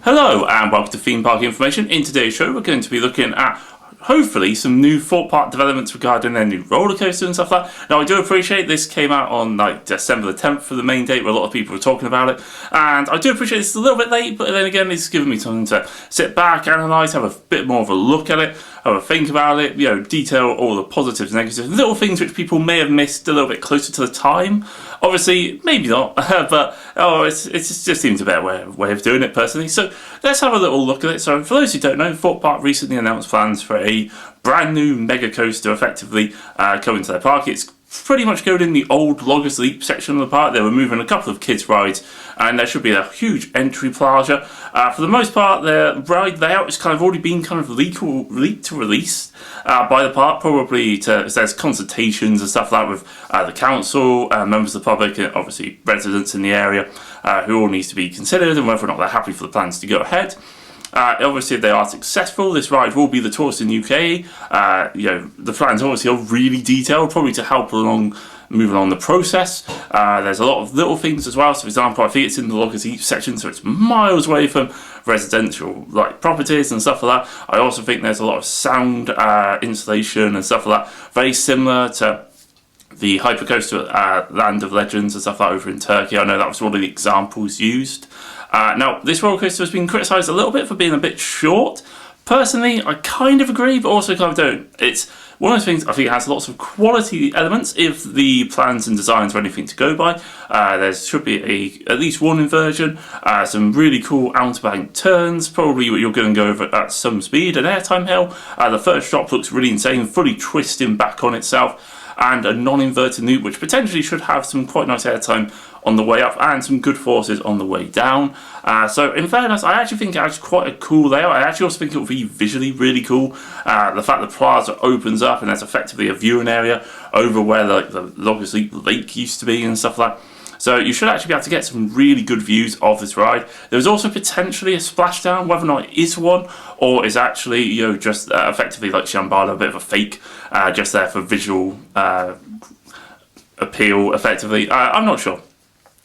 Hello and welcome to Theme Park Information. In today's show we're going to be looking at hopefully some new Thorpe Park developments regarding their new roller coaster and stuff like that. Now I do appreciate this came out on like December the 10th for the main date where a lot of people were talking about it, and I do appreciate it's a little bit late, but then again it's given me time to sit back, analyse, have a bit more of a look at it, have a think about it, you know, detail all the positives, negatives, little things which people may have missed a little bit closer to the time. Obviously, maybe not, but it just seems a better way of doing it personally. So let's have a little look at it. So for those who don't know, Thorpe Park recently announced plans for a brand new mega coaster effectively coming to their park. It's pretty much going in the old Loggers Leap section of the park. They were moving a couple of kids' rides, and there should be a huge entry plaza. For the most part, their ride layout has kind of already been kind of leaked to release by the park, probably there's consultations and stuff like that with the council, members of the public, and obviously residents in the area, who all needs to be considered and whether or not they're happy for the plans to go ahead. Obviously, if they are successful, this ride will be the tallest in the UK. You know, the plans obviously are really detailed, probably to help move along the process. There's a lot of little things as well. So, for example, I think it's in the Loggers Leap section, so it's miles away from residential like properties and stuff like that. I also think there's a lot of sound installation and stuff like that, very similar to the Hypercoaster at Land of Legends and stuff like that over in Turkey. I know that was one of the examples used. Now, this roller coaster has been criticised a little bit for being a bit short. Personally, I kind of agree, but also kind of don't. It's one of those things I think it has lots of quality elements if the plans and designs are anything to go by. There should be at least one inversion, some really cool out-of-bank turns, probably you're going to go over at some speed, an airtime hill. The first drop looks really insane, fully twisting back on itself, and a non-inverted loop which potentially should have some quite nice airtime on the way up and some good forces on the way down. So in fairness, I actually think it has quite a cool layout. I actually also think it will be visually really cool. The fact the plaza opens up and there's effectively a viewing area over where the Loggers Leap Lake used to be and stuff like that. So you should actually be able to get some really good views of this ride. There's also potentially a splashdown, whether or not it is one or is actually, you know, just effectively like Shambhala, a bit of a fake, just there for visual appeal effectively. I'm not sure.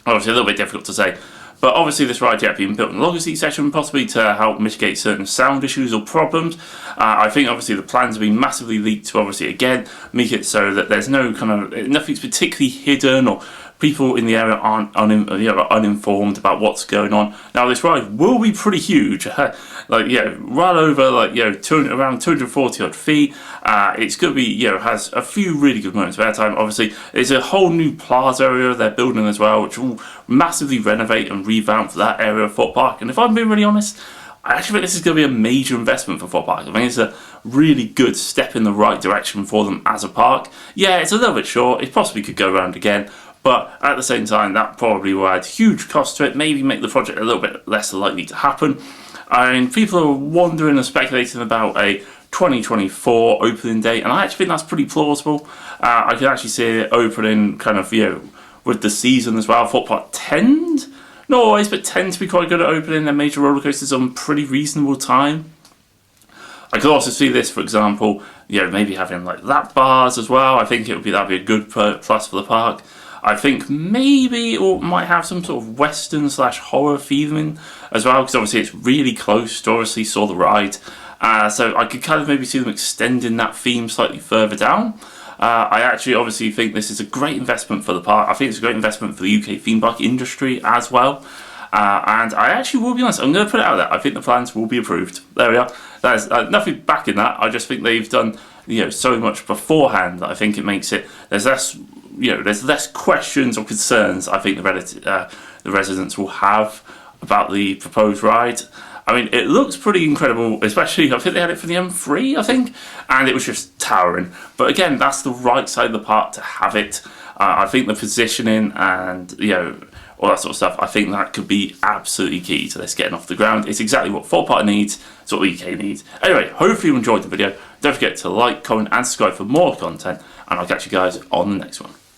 Obviously a little bit difficult to say. But obviously this ride yet being built in the Loggers Leap section, possibly to help mitigate certain sound issues or problems. I think obviously the plans have been massively leaked to obviously again make it so that there's no kind of, nothing's particularly hidden or people in the area aren't uninformed about what's going on. Now this ride will be pretty huge, like right over around 240 odd feet. It's going to be has a few really good moments of airtime. Obviously, there's a whole new plaza area they're building as well, which will massively renovate and revamp that area of Thorpe Park. And if I'm being really honest, I actually think this is going to be a major investment for Thorpe Park. I mean, it's a really good step in the right direction for them as a park. Yeah, it's a little bit short. It possibly could go around again. But at the same time, that probably will add huge cost to it, maybe make the project a little bit less likely to happen. I mean, people are wondering and speculating about a 2024 opening date, and I actually think that's pretty plausible. I can actually see it opening kind of, with the season as well. Thorpe Park tend to be quite good at opening their major roller coasters on pretty reasonable time. I could also see this, for example, maybe having like lap bars as well. I think that'd be a good plus for the park. I think maybe it might have some sort of western / horror feeling as well, because obviously it's really close to obviously Saw the Ride. So I could kind of maybe see them extending that theme slightly further down. I actually obviously think this is a great investment for the park. I think it's a great investment for the UK theme park industry as well. And I actually will be honest, I'm going to put it out there. I think the plans will be approved. There we are. There's nothing back in that. I just think they've done so much beforehand that I think it makes it, there's less questions or concerns I think the residents will have about the proposed ride. I mean, it looks pretty incredible, especially I think they had it for the M3, I think, and it was just towering. But again, that's the right side of the park to have it. I think the positioning and all that sort of stuff, I think that could be absolutely key to this getting off the ground. It's exactly what Thorpe Park needs, it's what the UK needs. Anyway, hopefully you enjoyed the video. Don't forget to like, comment and subscribe for more content, and I'll catch you guys on the next one.